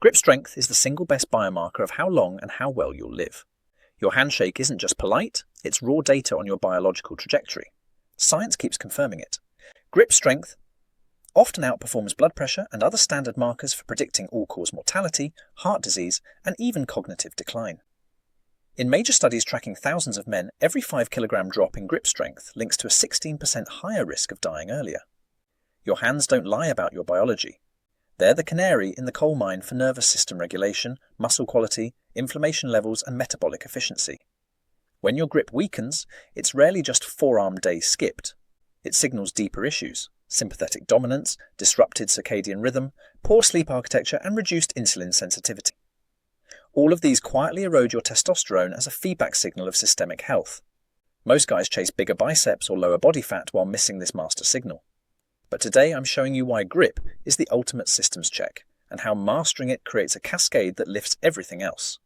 Grip strength is the single best biomarker of how long and how well you'll live. Your handshake isn't just polite, it's raw data on your biological trajectory. Science keeps confirming it. Grip strength often outperforms blood pressure and other standard markers for predicting all-cause mortality, heart disease, and even cognitive decline. In major studies tracking thousands of men, every 5 kilogram drop in grip strength links to a 16% higher risk of dying earlier. Your hands don't lie about your biology. They're the canary in the coal mine for nervous system regulation, muscle quality, inflammation levels, and metabolic efficiency. When your grip weakens, it's rarely just forearm days skipped. It signals deeper issues: sympathetic dominance, disrupted circadian rhythm, poor sleep architecture, and reduced insulin sensitivity. All of these quietly erode your testosterone as a feedback signal of systemic health. Most guys chase bigger biceps or lower body fat while missing this master signal. But today I'm showing you why grip is the ultimate systems check, and how mastering it creates a cascade that lifts everything else.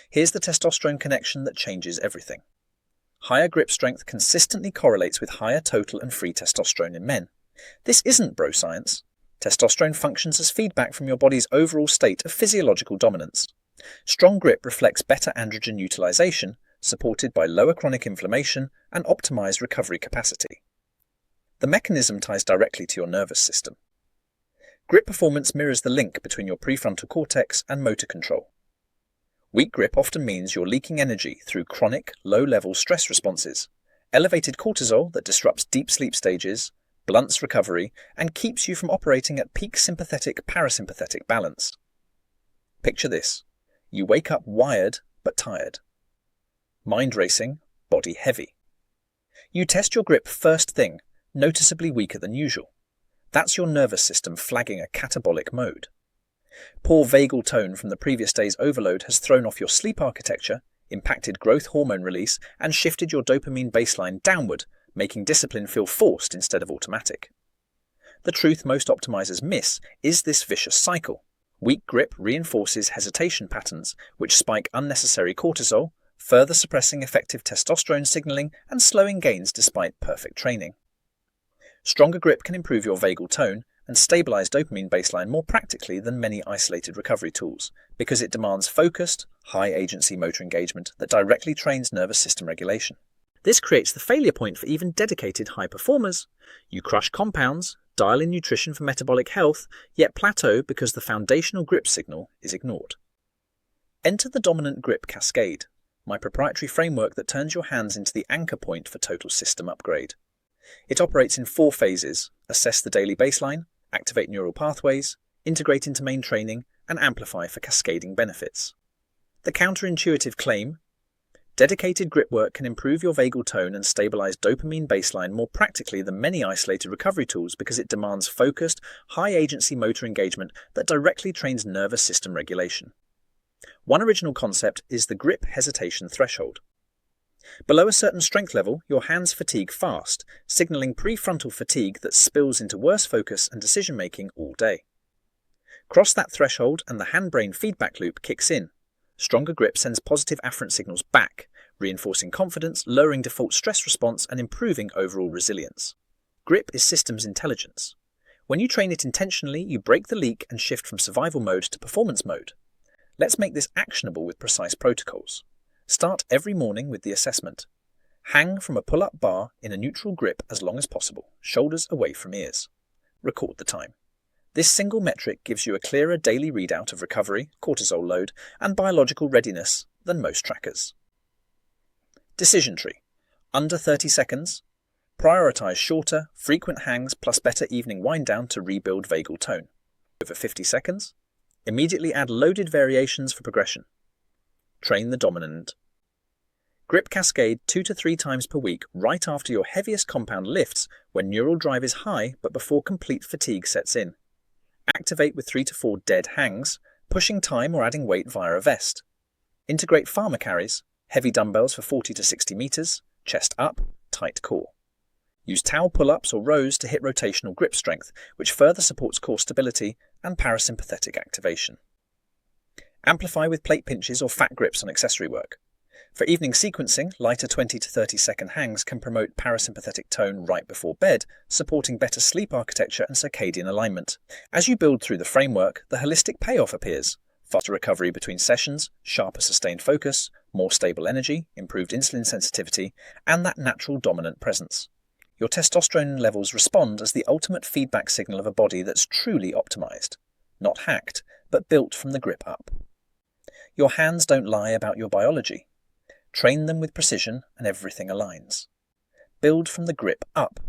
Here's the testosterone connection that changes everything. Higher grip strength consistently correlates with higher total and free testosterone in men. This isn't bro science. Testosterone functions as feedback from your body's overall state of physiological dominance. Strong grip reflects better androgen utilization, supported by lower chronic inflammation and optimized recovery capacity. The mechanism ties directly to your nervous system. Grip performance mirrors the link between your prefrontal cortex and motor control. Weak grip often means you're leaking energy through chronic, low-level stress responses, elevated cortisol that disrupts deep sleep stages, blunts recovery, and keeps you from operating at peak sympathetic-parasympathetic balance. Picture this. You wake up wired but tired. Mind racing, body heavy. You test your grip first thing, noticeably weaker than usual. That's your nervous system flagging a catabolic mode. Poor vagal tone from the previous day's overload has thrown off your sleep architecture, impacted growth hormone release, and shifted your dopamine baseline downward, making discipline feel forced instead of automatic. The truth most optimizers miss is this vicious cycle. Weak grip reinforces hesitation patterns, which spike unnecessary cortisol, further suppressing effective testosterone signaling and slowing gains despite perfect training. Stronger grip can improve your vagal tone and stabilize dopamine baseline more practically than many isolated recovery tools, because it demands focused, high-agency motor engagement that directly trains nervous system regulation. This creates the failure point for even dedicated high performers. You crush compounds, dial in nutrition for metabolic health, yet plateau because the foundational grip signal is ignored. Enter the Dominant Grip Cascade, my proprietary framework that turns your hands into the anchor point for total system upgrade. It operates in 4 phases: assess the daily baseline, activate neural pathways, integrate into main training, and amplify for cascading benefits. The counterintuitive claim: dedicated grip work can improve your vagal tone and stabilize dopamine baseline more practically than many isolated recovery tools because it demands focused, high-agency motor engagement that directly trains nervous system regulation. One original concept is the grip hesitation threshold. Below a certain strength level, your hands fatigue fast, signaling prefrontal fatigue that spills into worse focus and decision-making all day. Cross that threshold and the hand-brain feedback loop kicks in. Stronger grip sends positive afferent signals back, reinforcing confidence, lowering default stress response, and improving overall resilience. Grip is systems intelligence. When you train it intentionally, you break the leak and shift from survival mode to performance mode. Let's make this actionable with precise protocols. Start every morning with the assessment. Hang from a pull-up bar in a neutral grip as long as possible, shoulders away from ears. Record the time. This single metric gives you a clearer daily readout of recovery, cortisol load, and biological readiness than most trackers. Decision tree. Under 30 seconds. Prioritize shorter, frequent hangs plus better evening wind down to rebuild vagal tone. Over 50 seconds. Immediately add loaded variations for progression. Train the dominant. Grip cascade 2 to 3 times per week right after your heaviest compound lifts when neural drive is high but before complete fatigue sets in. Activate with 3 to 4 dead hangs, pushing time or adding weight via a vest. Integrate farmer carries, heavy dumbbells for 40 to 60 meters, chest up, tight core. Use towel pull-ups or rows to hit rotational grip strength, which further supports core stability and parasympathetic activation. Amplify with plate pinches or fat grips on accessory work. For evening sequencing, lighter 20 to 30 second hangs can promote parasympathetic tone right before bed, supporting better sleep architecture and circadian alignment. As you build through the framework, the holistic payoff appears. Faster recovery between sessions, sharper sustained focus, more stable energy, improved insulin sensitivity, and that natural dominant presence. Your testosterone levels respond as the ultimate feedback signal of a body that's truly optimized. Not hacked, but built from the grip up. Your hands don't lie about your biology. Train them with precision and everything aligns. Build from the grip up